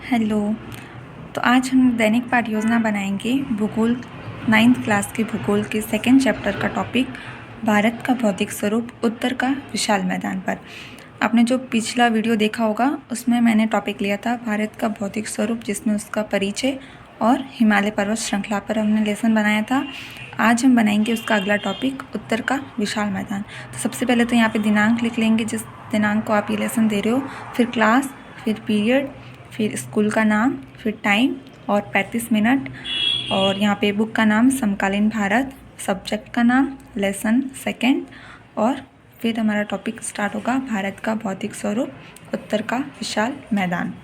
Hello. तो आज हम दैनिक पाठ योजना बनाएंगे भूगोल 9th क्लास के भूगोल के सेकेंड चैप्टर का टॉपिक भारत का भौतिक स्वरूप उत्तर का विशाल मैदान पर। आपने जो पिछला वीडियो देखा होगा उसमें मैंने टॉपिक लिया था भारत का भौतिक स्वरूप, जिसमें उसका परिचय और हिमालय पर्वत श्रृंखला पर हमने लेसन बनाया था। आज हम बनाएंगे उसका अगला टॉपिक उत्तर का विशाल मैदान। तो सबसे पहले तो यहाँ पे दिनांक लिख लेंगे, जिस दिनांक को आप ये लेसन दे रहे हो, फिर क्लास, फिर पीरियड, फिर स्कूल का नाम, फिर टाइम और 35 मिनट, और यहाँ पे बुक का नाम समकालीन भारत, सब्जेक्ट का नाम लेसन सेकेंड, और फिर हमारा टॉपिक स्टार्ट होगा भारत का भौतिक स्वरूप उत्तर का विशाल मैदान।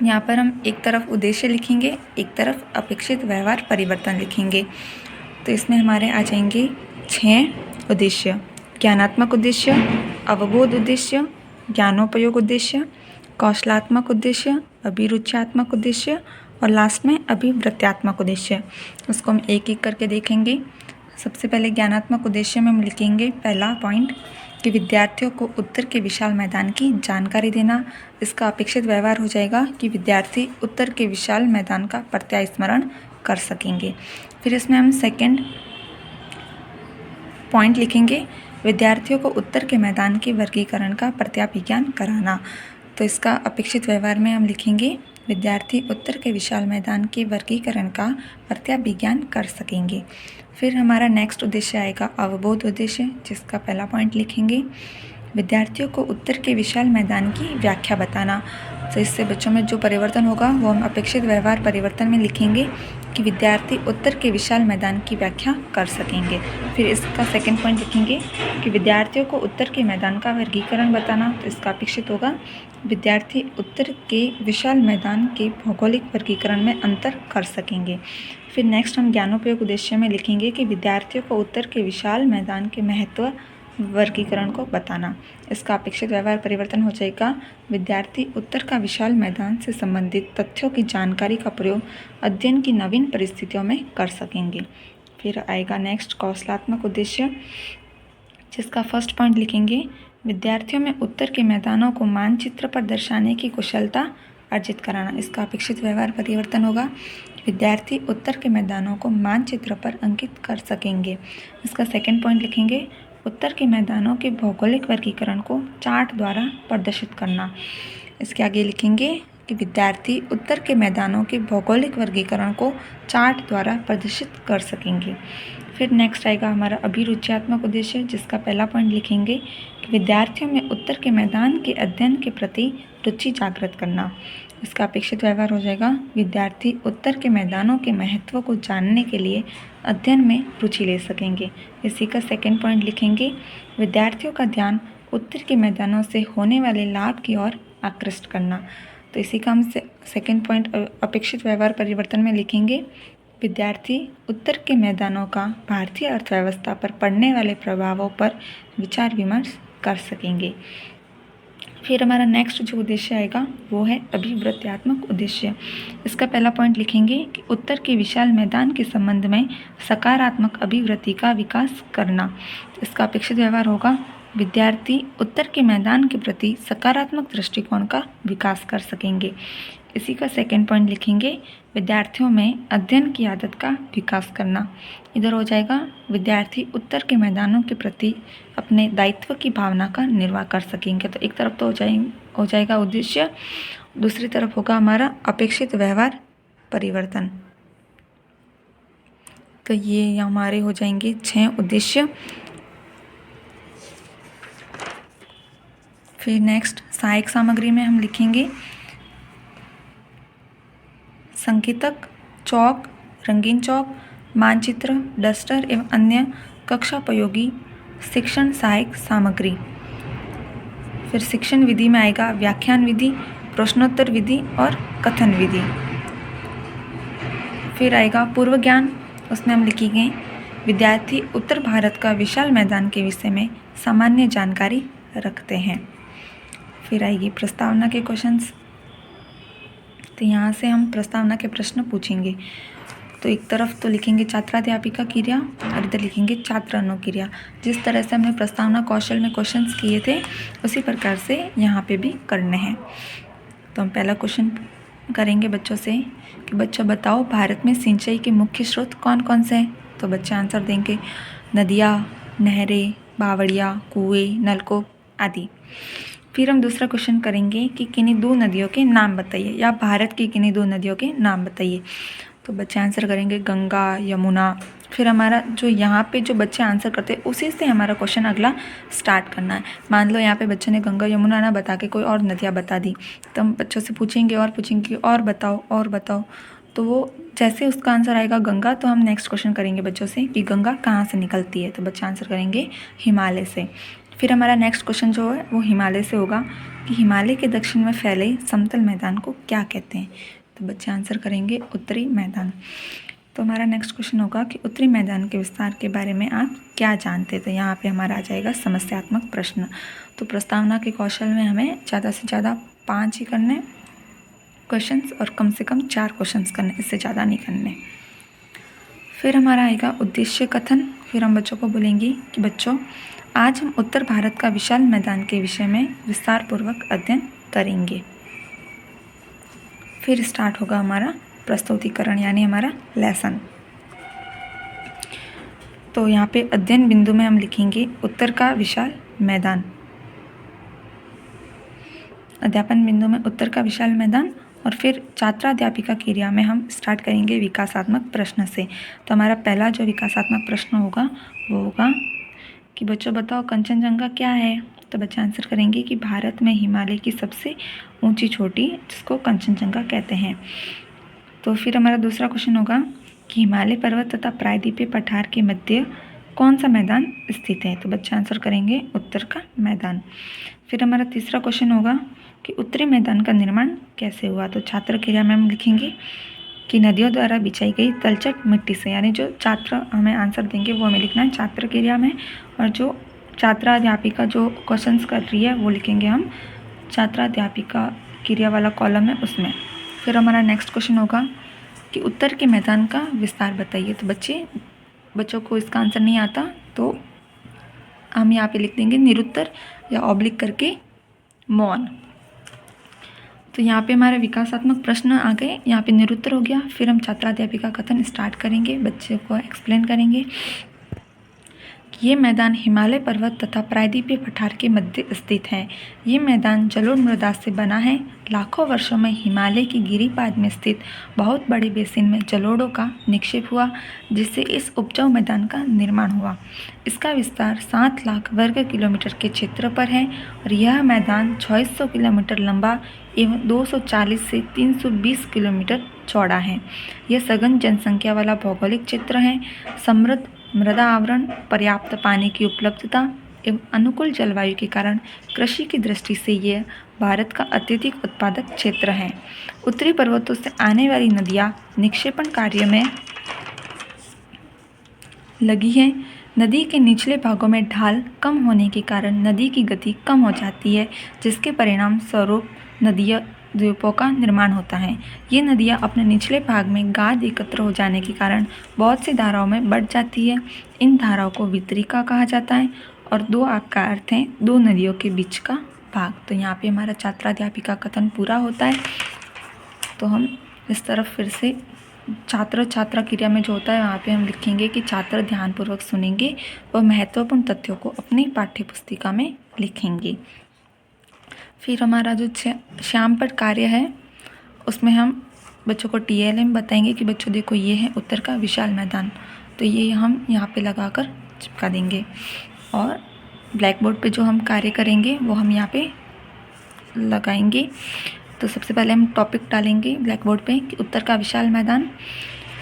यहाँ पर हम एक तरफ उद्देश्य लिखेंगे, एक तरफ अपेक्षित व्यवहार परिवर्तन लिखेंगे। तो इसमें हमारे आ जाएंगे 6 उद्देश्य: ज्ञानात्मक उद्देश्य, अवबोध उद्देश्य, ज्ञानोपयोग उद्देश्य, कौशलात्मक उद्देश्य, अभिरुच्यात्मक उद्देश्य और लास्ट में अभिवृत्त्यात्मक उद्देश्य। उसको हम एक एक करके देखेंगे। सबसे पहले ज्ञानात्मक उद्देश्य में हम लिखेंगे पहला पॉइंट कि विद्यार्थियों को उत्तर के विशाल मैदान की जानकारी देना। इसका अपेक्षित व्यवहार हो जाएगा कि विद्यार्थी उत्तर के विशाल मैदान का प्रत्यास्मरण कर सकेंगे। फिर इसमें हम सेकेंड पॉइंट लिखेंगे विद्यार्थियों को उत्तर के मैदान के वर्गीकरण का प्रत्याभिज्ञान कराना। तो इसका अपेक्षित व्यवहार में हम लिखेंगे विद्यार्थी उत्तर के विशाल मैदान के वर्गीकरण का प्रत्याभिज्ञान कर सकेंगे। फिर हमारा नेक्स्ट उद्देश्य आएगा अवबोध उद्देश्य, जिसका पहला पॉइंट लिखेंगे विद्यार्थियों को उत्तर के विशाल मैदान की व्याख्या बताना। तो इससे बच्चों में जो परिवर्तन होगा वो हम अपेक्षित व्यवहार परिवर्तन में लिखेंगे कि विद्यार्थी उत्तर के विशाल मैदान की व्याख्या कर सकेंगे। फिर इसका सेकंड पॉइंट लिखेंगे कि विद्यार्थियों को उत्तर के मैदान का वर्गीकरण बताना। तो इसका अपेक्षित होगा विद्यार्थी उत्तर के विशाल मैदान के भौगोलिक वर्गीकरण में अंतर कर सकेंगे। फिर नेक्स्ट हम ज्ञानोपयोग उद्देश्य में लिखेंगे कि विद्यार्थियों को उत्तर के विशाल मैदान के महत्व वर्गीकरण को बताना। इसका अपेक्षित व्यवहार परिवर्तन हो जाएगा विद्यार्थी उत्तर का विशाल मैदान से संबंधित तथ्यों की जानकारी का प्रयोग अध्ययन की नवीन परिस्थितियों में कर सकेंगे। फिर आएगा नेक्स्ट कौशलात्मक उद्देश्य, जिसका फर्स्ट पॉइंट लिखेंगे विद्यार्थियों में उत्तर के मैदानों को मानचित्र पर दर्शाने की कुशलता अर्जित कराना। इसका अपेक्षित व्यवहार परिवर्तन होगा विद्यार्थी उत्तर के मैदानों को मानचित्र पर अंकित कर सकेंगे। इसका सेकंड पॉइंट लिखेंगे उत्तर के मैदानों के भौगोलिक वर्गीकरण को चार्ट द्वारा प्रदर्शित करना। इसके आगे लिखेंगे कि विद्यार्थी उत्तर के मैदानों के भौगोलिक वर्गीकरण को चार्ट द्वारा प्रदर्शित कर सकेंगे। फिर नेक्स्ट आएगा हमारा अभिरुच्यात्मक उद्देश्य, जिसका पहला पॉइंट लिखेंगे कि विद्यार्थियों में उत्तर के मैदान के अध्ययन के प्रति रुचि जागृत करना। इसका अपेक्षित व्यवहार हो जाएगा विद्यार्थी उत्तर के मैदानों के महत्व को जानने के लिए अध्ययन में रुचि ले सकेंगे। इसी का सेकंड पॉइंट लिखेंगे विद्यार्थियों का ध्यान उत्तर के मैदानों से होने वाले लाभ की ओर आकृष्ट करना। तो इसी का हम सेकंड पॉइंट अपेक्षित व्यवहार परिवर्तन में लिखेंगे विद्यार्थी उत्तर के मैदानों का भारतीय अर्थव्यवस्था पर पड़ने वाले प्रभावों पर विचार विमर्श कर सकेंगे। फिर हमारा नेक्स्ट जो उद्देश्य आएगा वो है अभिवृत्त्यात्मक उद्देश्य। इसका पहला पॉइंट लिखेंगे कि उत्तर के विशाल मैदान के संबंध में सकारात्मक अभिवृत्ति का विकास करना। इसका अपेक्षित व्यवहार होगा विद्यार्थी उत्तर के मैदान के प्रति सकारात्मक दृष्टिकोण का विकास कर सकेंगे। इसी का सेकंड पॉइंट लिखेंगे विद्यार्थियों में अध्ययन की आदत का विकास करना। इधर हो जाएगा विद्यार्थी उत्तर के मैदानों के प्रति अपने दायित्व की भावना का निर्वाह कर सकेंगे। तो एक तरफ तो हो जाएगा उद्देश्य, दूसरी तरफ होगा हमारा अपेक्षित व्यवहार परिवर्तन। तो ये हमारे हो जाएंगे 6 उद्देश्य। फिर नेक्स्ट सहायक सामग्री में हम लिखेंगे संकेतक, चौक, रंगीन चौक, मानचित्र, डस्टर एवं अन्य कक्षापयोगी शिक्षण सहायक सामग्री। फिर शिक्षण विधि में आएगा व्याख्यान विधि, प्रश्नोत्तर विधि और कथन विधि। फिर आएगा पूर्व ज्ञान, उसमें हम लिखेंगे विद्यार्थी उत्तर भारत का विशाल मैदान के विषय में सामान्य जानकारी रखते हैं। फिर आएगी प्रस्तावना के क्वेश्चंस। तो यहाँ से हम प्रस्तावना के प्रश्न पूछेंगे। तो एक तरफ तो लिखेंगे छात्राध्यापिका क्रिया और इधर लिखेंगे छात्र अनुक्रिया। जिस तरह से हमने प्रस्तावना कौशल में क्वेश्चंस किए थे उसी प्रकार से यहाँ पे भी करने हैं। तो हम पहला क्वेश्चन करेंगे बच्चों से कि बच्चों बताओ भारत में सिंचाई के मुख्य स्रोत कौन कौन से हैं। तो बच्चे आंसर देंगे नदियाँ, नहरें, बावड़ियाँ, कुएँ, नलकूप आदि। फिर हम दूसरा क्वेश्चन करेंगे कि किन्हीं दो नदियों के नाम बताइए, या भारत की किन्हीं दो नदियों के नाम बताइए। तो बच्चे आंसर करेंगे गंगा, यमुना। फिर हमारा जो यहाँ पे जो बच्चे आंसर करते हैं उसी से हमारा क्वेश्चन अगला स्टार्ट करना है। मान लो यहाँ पे बच्चे ने गंगा यमुना ना बता के कोई और नदियाँ बता दी, तो हम बच्चों से पूछेंगे और बताओ और बताओ। तो वो जैसे उसका आंसर आएगा गंगा, तो हम नेक्स्ट क्वेश्चन करेंगे बच्चों से कि गंगा कहाँ से निकलती है। तो बच्चे आंसर करेंगे हिमालय से। फिर हमारा नेक्स्ट क्वेश्चन जो है वो हिमालय से होगा कि हिमालय के दक्षिण में फैले समतल मैदान को क्या कहते हैं। तो बच्चे आंसर करेंगे उत्तरी मैदान। तो हमारा नेक्स्ट क्वेश्चन होगा कि उत्तरी मैदान के विस्तार के बारे में आप क्या जानते थे। यहाँ पे हमारा आ जाएगा समस्यात्मक प्रश्न। तो प्रस्तावना के कौशल में हमें ज़्यादा से ज़्यादा 5 ही करने क्वेश्चंस और कम से कम 4 क्वेश्चंस करने, इससे ज़्यादा नहीं करने। फिर हमारा आएगा उद्देश्य कथन। फिर हम बच्चों को बोलेंगे कि बच्चों आज हम उत्तर भारत का विशाल मैदान के विषय में विस्तार पूर्वक अध्ययन करेंगे। फिर स्टार्ट होगा हमारा प्रस्तुतिकरण यानी हमारा लेसन। तो यहाँ पे अध्ययन बिंदु में हम लिखेंगे उत्तर का विशाल मैदान। अध्यापन बिंदु में उत्तर का विशाल मैदान। और फिर छात्राध्यापिका क्रिया में हम स्टार्ट करेंगे विकासात्मक प्रश्न से। तो हमारा पहला जो विकासात्मक प्रश्न होगा वो होगा कि बच्चों बताओ कंचनजंगा क्या है। तो बच्चे आंसर करेंगे कि भारत में हिमालय की सबसे ऊंची चोटी जिसको कंचनजंगा कहते हैं। तो फिर हमारा दूसरा क्वेश्चन होगा कि हिमालय पर्वत तथा प्रायद्वीपीय पठार के मध्य कौन सा मैदान स्थित है। तो बच्चे आंसर करेंगे उत्तर का मैदान। फिर हमारा तीसरा क्वेश्चन होगा कि उत्तरी मैदान का निर्माण कैसे हुआ। तो छात्र क्रिया में हम लिखेंगे कि नदियों द्वारा बिछाई गई तलछट मिट्टी से, यानी जो छात्र हमें आंसर देंगे वो हमें लिखना है छात्र क्रिया में, और जो छात्राध्यापिका जो क्वेश्चंस कर रही है वो लिखेंगे हम छात्राध्यापिका क्रिया वाला कॉलम है उसमें। फिर हमारा नेक्स्ट क्वेश्चन होगा कि उत्तर के मैदान का विस्तार बताइए। तो बच्चों को इसका आंसर नहीं आता तो हम यहाँ पे लिख देंगे निरुत्तर या ऑब्लिक करके मौन। तो यहाँ पे हमारे विकासात्मक प्रश्न आ गए, यहाँ पे निरुत्तर हो गया। फिर हम छात्राध्यापिका कथन स्टार्ट करेंगे, बच्चे को एक्सप्लेन करेंगे कि ये मैदान हिमालय पर्वत तथा प्रायद्वीपीय पठार के मध्य स्थित है। ये मैदान जलोढ़ मृदा से बना है। लाखों वर्षों में हिमालय की गिरिपाद में स्थित बहुत बड़े बेसिन में जलोढ़ों का निक्षेप हुआ, जिससे इस उपजाऊ मैदान का निर्माण हुआ। इसका विस्तार 7 लाख वर्ग किलोमीटर के क्षेत्र पर है और यह मैदान 2600 किलोमीटर लंबा एवं 240 से 320 किलोमीटर चौड़ा है। यह सघन जनसंख्या वाला भौगोलिक क्षेत्र है। समृद्ध मृदा आवरण, पर्याप्त पानी की उपलब्धता एवं अनुकूल जलवायु के कारण कृषि की दृष्टि से यह भारत का अत्यधिक उत्पादक क्षेत्र है। उत्तरी पर्वतों से आने वाली नदियाँ निक्षेपण कार्य में लगी हैं। नदी के निचले भागों में ढाल कम होने के कारण नदी की गति कम हो जाती है, जिसके परिणाम स्वरूप नदियाँ द्वीपों का निर्माण होता है। ये नदियाँ अपने निचले भाग में गाद एकत्र हो जाने के कारण बहुत सी धाराओं में बढ़ जाती है। इन धाराओं को वितरिका कहा जाता है और दो का अर्थ है दो नदियों के बीच का भाग। तो यहाँ पे हमारा छात्राध्यापिका कथन पूरा होता है। तो हम इस तरफ फिर से छात्रा क्रिया में जो होता है वहाँ पे हम लिखेंगे कि छात्र ध्यानपूर्वक सुनेंगे व महत्वपूर्ण तथ्यों को अपनी पाठ्य पुस्तिका में लिखेंगे। फिर हमारा जो श्यामपट्ट कार्य है उसमें हम बच्चों को TLM बताएंगे कि बच्चों देखो ये है उत्तर का विशाल मैदान। तो ये हम यहाँ पे लगाकर चिपका देंगे और ब्लैक बोर्ड पे जो हम कार्य करेंगे वो हम यहाँ पे लगाएंगे। तो सबसे पहले हम टॉपिक डालेंगे ब्लैक बोर्ड पे कि उत्तर का विशाल मैदान।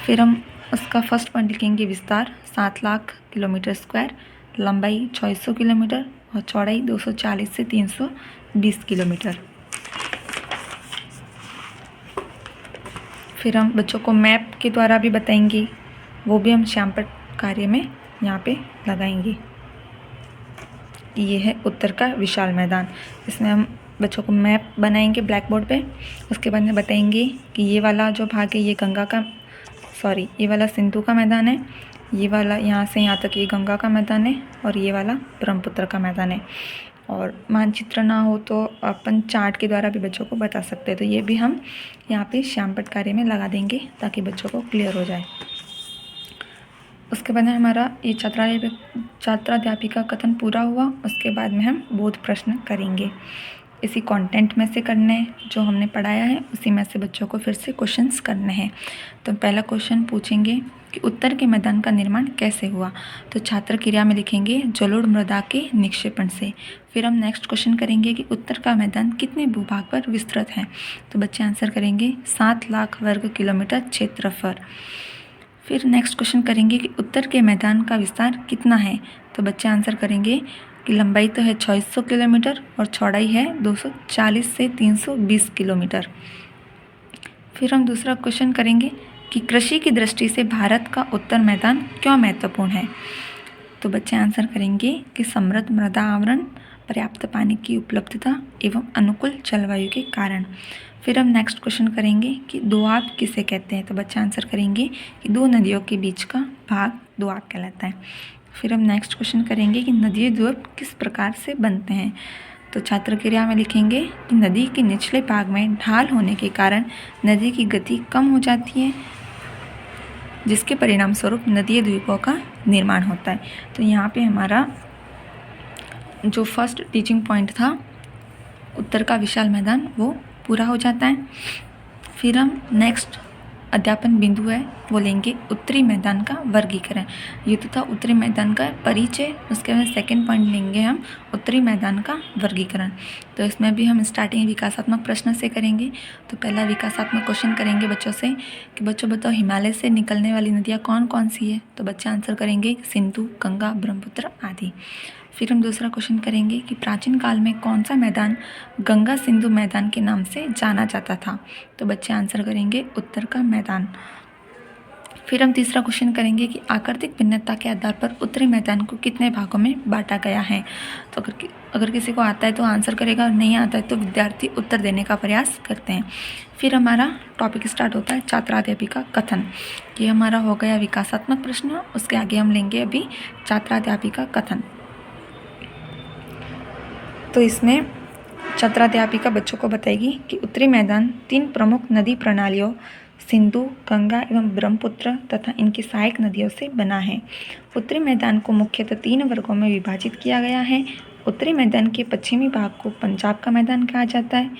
फिर हम उसका फर्स्ट पॉइंट लिखेंगे विस्तार 7 लाख किलोमीटर स्क्वायर, लंबाई 2600 किलोमीटर और चौड़ाई 240 से 320 किलोमीटर। फिर हम बच्चों को मैप के द्वारा भी बताएंगे, वो भी हम श्यामपट्ट कार्य में यहाँ पे लगाएंगे। ये है उत्तर का विशाल मैदान। इसमें हम बच्चों को मैप बनाएंगे ब्लैक बोर्ड पे। उसके बाद में बताएंगे कि ये वाला जो भाग है ये ये वाला सिंधु का मैदान है, ये वाला यहाँ से यहाँ तक ये गंगा का मैदान है और ये वाला ब्रह्मपुत्र का मैदान है। और मानचित्र ना हो तो अपन चार्ट के द्वारा भी बच्चों को बता सकते हैं। तो ये भी हम यहाँ पे श्यामपट्ट कार्य में लगा देंगे ताकि बच्चों को क्लियर हो जाए। उसके बाद हमारा ये छात्राध्यापिका कथन पूरा हुआ। उसके बाद में हम बोध प्रश्न करेंगे। इसी कंटेंट में से करने जो हमने पढ़ाया है उसी में से बच्चों को फिर से क्वेश्चंस करने हैं। तो पहला क्वेश्चन पूछेंगे कि उत्तर के मैदान का निर्माण कैसे हुआ। तो छात्र क्रिया में लिखेंगे जलोढ़ मृदा के निक्षेपण से। फिर हम नेक्स्ट क्वेश्चन करेंगे कि उत्तर का मैदान कितने भूभाग पर विस्तृत है। तो बच्चे आंसर करेंगे 7 लाख वर्ग किलोमीटर क्षेत्रफल। फिर नेक्स्ट क्वेश्चन करेंगे कि उत्तर के मैदान का विस्तार कितना है। तो बच्चे आंसर करेंगे कि लंबाई तो है 2600 किलोमीटर और चौड़ाई है 240 से 320 किलोमीटर। फिर हम दूसरा क्वेश्चन करेंगे कि कृषि की दृष्टि से भारत का उत्तर मैदान क्यों महत्वपूर्ण है। तो बच्चे आंसर करेंगे कि समृद्ध मृदा आवरण, पर्याप्त पानी की उपलब्धता एवं अनुकूल जलवायु के कारण। फिर हम नेक्स्ट क्वेश्चन करेंगे कि दोआब किसे कहते हैं। तो बच्चे आंसर करेंगे कि दो नदियों के बीच का भाग दोआब कहलाता है। फिर हम नेक्स्ट क्वेश्चन करेंगे कि नदी द्वीप किस प्रकार से बनते हैं। तो छात्र क्रिया में लिखेंगे कि नदी के निचले भाग में ढाल होने के कारण नदी की गति कम हो जाती है, जिसके परिणाम स्वरूप नदीय द्वीपों का निर्माण होता है। तो यहाँ पे हमारा जो फर्स्ट टीचिंग पॉइंट था उत्तर का विशाल मैदान वो पूरा हो जाता है। फिर हम नेक्स्ट अध्यापन बिंदु है वो लेंगे उत्तरी मैदान का वर्गीकरण। ये तो था उत्तरी मैदान का परिचय। उसके बाद सेकंड पॉइंट लेंगे हम उत्तरी मैदान का वर्गीकरण। तो इसमें भी हम स्टार्टिंग विकासात्मक प्रश्न से करेंगे। तो पहला विकासात्मक क्वेश्चन करेंगे बच्चों से कि बच्चों बताओ हिमालय से निकलने वाली नदियाँ कौन कौन सी है। तो बच्चे आंसर करेंगे सिंधु, गंगा, ब्रह्मपुत्र आदि। फिर हम दूसरा क्वेश्चन करेंगे कि प्राचीन काल में कौन सा मैदान गंगा सिंधु मैदान के नाम से जाना जाता था। तो बच्चे आंसर करेंगे उत्तर का मैदान। फिर हम तीसरा क्वेश्चन करेंगे कि आकृतिक भिन्नता के आधार पर उत्तरी मैदान को कितने भागों में बांटा गया है। तो अगर किसी को आता है तो आंसर करेगा और नहीं आता है तो विद्यार्थी उत्तर देने का प्रयास करते हैं। फिर हमारा टॉपिक स्टार्ट होता है छात्राध्यापिका कथन। ये हमारा हो गया विकासात्मक प्रश्न। उसके आगे हम लेंगे अभी छात्राध्यापिका कथन। तो इसमें छात्राध्यापिका बच्चों को बताएगी कि उत्तरी मैदान 3 प्रमुख नदी प्रणालियों सिंधु, गंगा एवं ब्रह्मपुत्र तथा इनकी सहायक नदियों से बना है। उत्तरी मैदान को मुख्यतः 3 वर्गों में विभाजित किया गया है। उत्तरी मैदान के पश्चिमी भाग को पंजाब का मैदान कहा जाता है।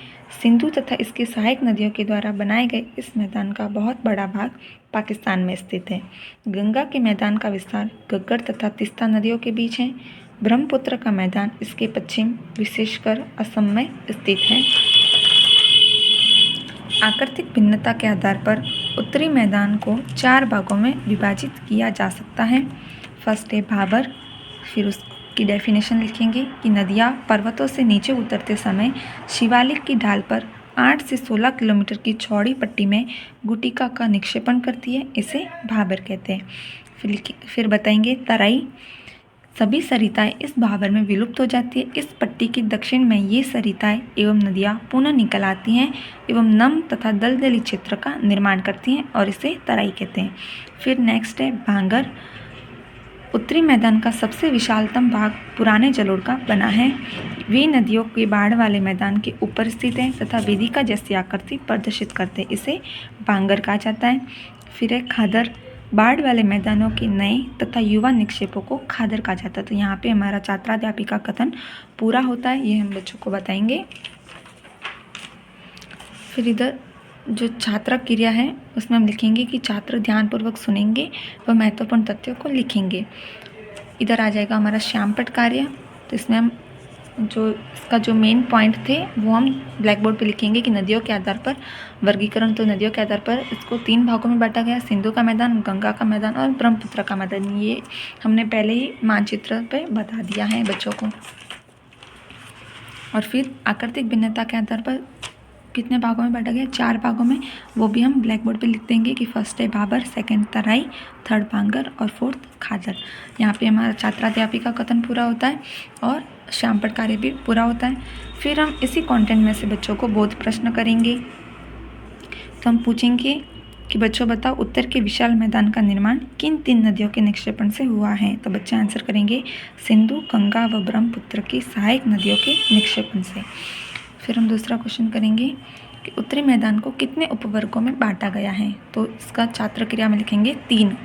सिंधु तथा इसकी सहायक नदियों के द्वारा बनाए गए इस मैदान का बहुत बड़ा भाग पाकिस्तान में स्थित है। गंगा के मैदान का विस्तार घग्गर तथा तीस्ता नदियों के बीच है। ब्रह्मपुत्र का मैदान इसके पश्चिम विशेषकर असम में स्थित है। आकृतिक भिन्नता के आधार पर उत्तरी मैदान को 4 भागों में विभाजित किया जा सकता है। फर्स्ट है भाबर। फिर उसकी डेफिनेशन लिखेंगे कि नदियाँ पर्वतों से नीचे उतरते समय शिवालिक की ढाल पर 8 से 16 किलोमीटर की चौड़ी पट्टी में गुटिका का निक्षेपण करती है, इसे भाबर कहते हैं। फिर बताएंगे तराई। सभी सरिताएं इस भाबर में विलुप्त हो जाती है। इस पट्टी के दक्षिण में ये सरिताएं एवं नदियाँ पुनः निकल आती हैं एवं नम तथा दलदली क्षेत्र का निर्माण करती हैं और इसे तराई कहते हैं। फिर नेक्स्ट है भांगर। उत्तरी मैदान का सबसे विशालतम भाग पुराने जलोढ़ का बना है। वे नदियों के बाढ़ वाले मैदान के ऊपर स्थित है तथा वेदिका जैसी आकृति प्रदर्शित करते, इसे भांगर कहा जाता है। फिर है खादर। बाढ़ वाले मैदानों के नए तथा युवा निक्षेपों को खादर कहा जाता है। तो यहाँ पे हमारा छात्राध्यापिका कथन पूरा होता है, ये हम बच्चों को बताएंगे। फिर इधर जो छात्र क्रिया है उसमें हम लिखेंगे कि छात्र ध्यानपूर्वक सुनेंगे व महत्वपूर्ण तथ्यों को लिखेंगे। इधर आ जाएगा हमारा श्यामपट्ट कार्य। तो इसमें हम इसका जो मेन पॉइंट थे वो हम ब्लैक बोर्ड पे लिखेंगे कि नदियों के आधार पर वर्गीकरण। तो नदियों के आधार पर इसको 3 भागों में बांटा गया, सिंधु का मैदान, गंगा का मैदान और ब्रह्मपुत्र का मैदान। ये हमने पहले ही मानचित्र पे बता दिया है बच्चों को। और फिर आकृतिक भिन्नता के आधार पर कितने भागों में बांटा गया, 4 भागों में। वो भी हम ब्लैक बोर्ड पे लिख देंगे कि फर्स्ट है भाबर, सेकंड तराई, थर्ड भांगर और फोर्थ खादर। यहाँ पे हमारा छात्राध्यापिका कथन पूरा होता है और श्यामपट्ट कार्य भी पूरा होता है। फिर हम इसी कंटेंट में से बच्चों को बोध प्रश्न करेंगे। तो हम पूछेंगे कि बच्चों बताओ उत्तर के विशाल मैदान का निर्माण किन 3 नदियों के निक्षेपण से हुआ है। तो बच्चे आंसर करेंगे सिंधु, गंगा व ब्रह्मपुत्र की सहायक नदियों के निक्षेपण से। फिर हम दूसरा क्वेश्चन करेंगे कि उत्तरी मैदान को कितने उपवर्गों में बांटा गया है। तो इसका छात्र क्रिया में लिखेंगे 3।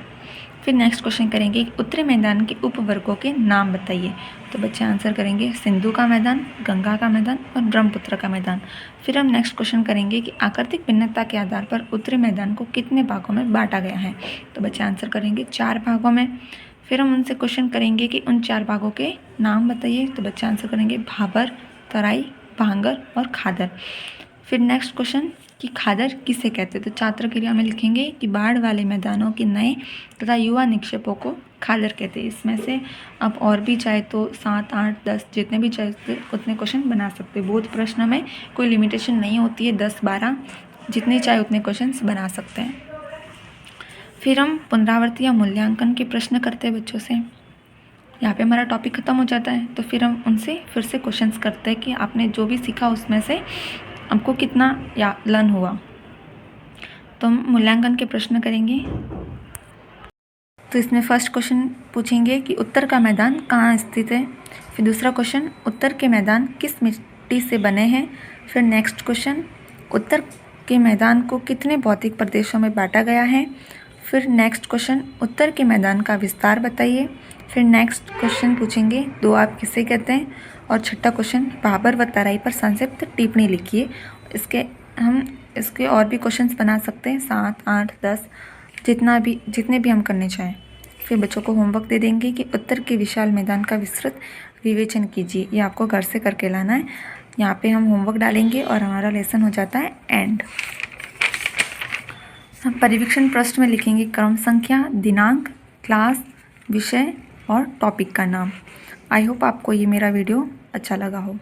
फिर नेक्स्ट क्वेश्चन करेंगे कि उत्तरी मैदान के उपवर्गों के नाम बताइए। तो बच्चे आंसर करेंगे सिंधु का मैदान, गंगा का मैदान और ब्रह्मपुत्र का मैदान। फिर हम नेक्स्ट क्वेश्चन करेंगे कि आकृतिक भिन्नता के आधार पर उत्तरी मैदान को कितने भागों में बांटा गया है। तो बच्चे आंसर करेंगे 4 भागों में। फिर हम उनसे क्वेश्चन करेंगे कि उन 4 भागों के नाम बताइए। तो बच्चे आंसर करेंगे भाबर, तराई, भांगर और खादर। फिर नेक्स्ट क्वेश्चन कि खादर किसे कहते हैं। तो छात्र क्रिया में लिखेंगे कि बाढ़ वाले मैदानों के नए तथा युवा निक्षेपों को खादर कहते हैं। इसमें से आप और भी चाहे तो 7, 8, 10 जितने भी चाहे उतने क्वेश्चन बना सकते हैं। बोध प्रश्न में कोई लिमिटेशन नहीं होती है, 10, 12 जितने चाहे उतने क्वेश्चन बना सकते हैं। फिर हम पुनरावृत्ति या मूल्यांकन के प्रश्न करते हैं बच्चों से। यहाँ पे हमारा टॉपिक ख़त्म हो जाता है, तो फिर हम उनसे फिर से क्वेश्चंस करते हैं कि आपने जो भी सीखा उसमें से आपको कितना या लर्न हुआ। तो हम मूल्यांकन के प्रश्न करेंगे। तो इसमें फर्स्ट क्वेश्चन पूछेंगे कि उत्तर का मैदान कहाँ स्थित है। फिर दूसरा क्वेश्चन उत्तर के मैदान किस मिट्टी से बने हैं। फिर नेक्स्ट क्वेश्चन उत्तर के मैदान को कितने भौतिक प्रदेशों में बांटा गया है। फिर नेक्स्ट क्वेश्चन उत्तर के मैदान का विस्तार बताइए। फिर नेक्स्ट क्वेश्चन पूछेंगे दोआब किसे कहते हैं। और छठा क्वेश्चन भाबर व तराई पर संक्षिप्त टिप्पणी लिखिए। इसके और भी क्वेश्चंस बना सकते हैं, 7, 8, 10 जितने भी हम करने चाहें। फिर बच्चों को होमवर्क दे देंगे कि उत्तर के विशाल मैदान का विस्तृत विवेचन कीजिए। ये आपको घर से करके लाना है। यहाँ पे हम होमवर्क डालेंगे और हमारा लेसन हो जाता है एंड। हम परिवीक्षण पृष्ठ में लिखेंगे क्रम संख्या, दिनांक, क्लास, विषय और टॉपिक का नाम। आई होप आपको ये मेरा वीडियो अच्छा लगा हो।